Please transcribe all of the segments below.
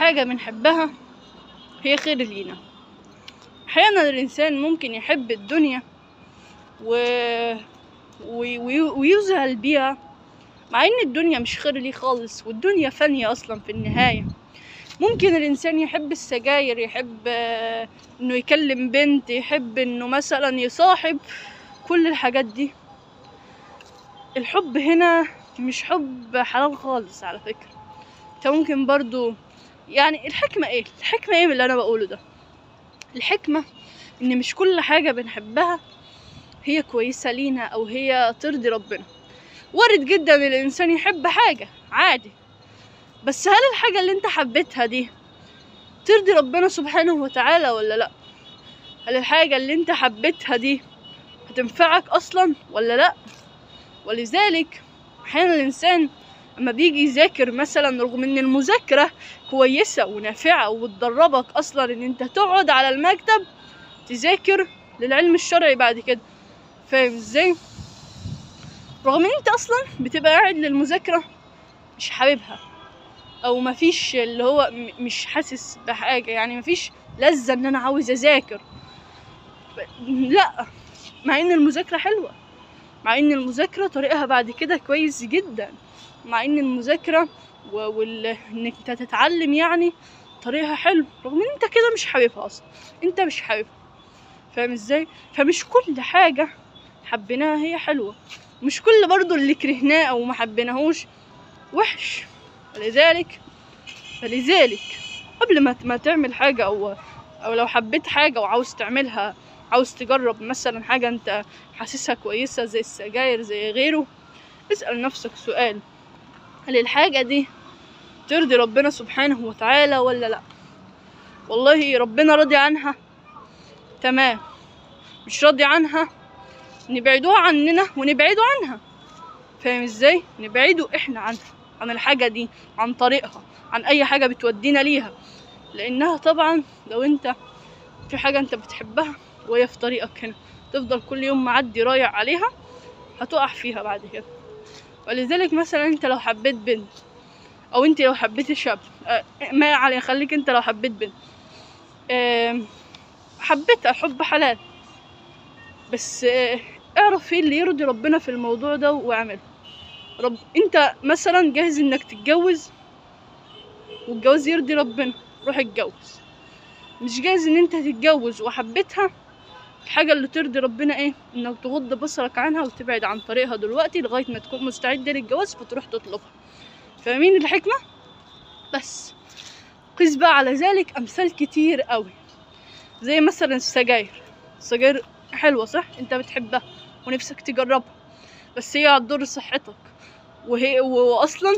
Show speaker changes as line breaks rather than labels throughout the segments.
حاجة بنحبها هي خير لينا. احيانا الانسان ممكن يحب الدنيا ويذهل بيها، مع ان الدنيا مش خير ليه خالص، والدنيا فانية اصلا في النهاية. ممكن الانسان يحب السجاير، يحب انه يكلم بنت، يحب انه مثلا يصاحب، كل الحاجات دي. الحب هنا مش حب حلال خالص على فكرة. انت ممكن برضو يعني الحكمة ايه من اللي انا بقوله ده؟ الحكمة ان مش كل حاجة بنحبها هي كويسة لينا او هي ترضي ربنا. وارد جدا الانسان يحب حاجة عادي، بس هل الحاجة اللي انت حبيتها دي ترضي ربنا سبحانه وتعالى ولا لا؟ هل الحاجة اللي انت حبيتها دي هتنفعك اصلا ولا لا؟ ولذلك احيانا الانسان اما بيجي يذاكر مثلا، رغم ان المذاكرة كويسة ونافعة وبتدربك اصلا ان انت تقعد على المكتب تذاكر للعلم الشرعي بعد كده، فاهم ازاي؟ رغم ان انت اصلا بتبقى قاعد للمذاكرة مش حاببها، او مفيش اللي هو مش حاسس بحاجة، يعني مفيش لذة ان انا عاوز اذاكر، لا، مع ان المذاكرة حلوة، مع ان المذاكرة طريقها بعد كده كويس جدا، مع ان المذاكرة انك انت تتعلم يعني طريقها حلو، رغم ان انت كده مش حاببها اصلا، انت مش حاببها، فاهم ازاي؟ فمش كل حاجة حبيناها هي حلوة، مش كل برضو اللي كرهناه او ما حبيناهوش وحش. فلذلك قبل ما تعمل حاجة او لو حبيت حاجة وعاوز تعملها، عاوز تجرب مثلا حاجة انت حاسسها كويسة زي السجاير زي غيره، اسأل نفسك سؤال: هل الحاجة دي ترضي ربنا سبحانه وتعالى ولا لا؟ والله ربنا راضي عنها تمام، مش راضي عنها نبعدوها عننا ونبعدوا عنها، فاهم ازاي؟ نبعدوا احنا عنها، عن الحاجة دي، عن طريقها، عن اي حاجة بتودينا ليها، لانها طبعا لو انت في حاجة انت بتحبها وهي في طريقك هنا، تفضل كل يوم معدي رايح عليها، هتقع فيها بعد كده. ولذلك مثلا انت لو حبيت بنت، او انت لو حبيت شاب، ما علي، خليك انت لو حبيت بنت، حبيتها حب حلال، بس اعرف ايه اللي يرضي ربنا في الموضوع ده واعمله. انت مثلا جاهز انك تتجوز والجواز يرضي ربنا، روح اتجوز. مش جاهز ان انت تتجوز وحبيتها، الحاجة اللي ترضي ربنا ايه؟ انك تغض بصرك عنها وتبعد عن طريقها دلوقتي لغاية ما تكون مستعد للجواز فتروح تطلبها. فاهمين الحكمة؟ بس قيس بقى على ذلك امثال كتير قوي، زي مثلا السجاير حلوة صح؟ انت بتحبها ونفسك تجربها، بس هي هتضر صحتك، واصلا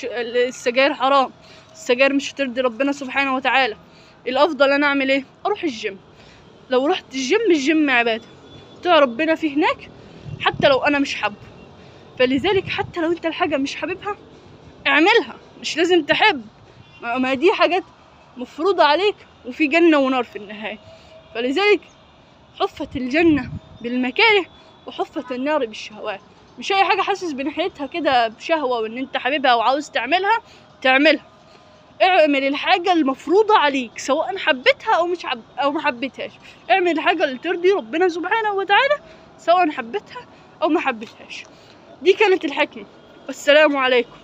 السجاير حرام، السجاير مش هترضي ربنا سبحانه وتعالى. الافضل انا اعمل ايه؟ اروح الجيم. لو رحت الجيم عبادة، طلع ربنا فيه هناك حتى لو انا مش حابه. فلذلك حتى لو انت الحاجة مش حاببها اعملها، مش لازم تحب، ما دي حاجات مفروضة عليك، وفي جنة ونار في النهاية. فلذلك حفت الجنة بالمكاره وحفت النار بالشهوات. مش اي حاجة حاسس بناحيتها كده بشهوة وان انت حاببها وعاوز تعملها، اعمل الحاجة المفروضة عليك سواء حبيتها او ما حبيتهاش. اعمل الحاجة اللي ترضي ربنا سبحانه وتعالى سواء حبيتها او ما حبيتهاش. دي كانت الحكمة، والسلام عليكم.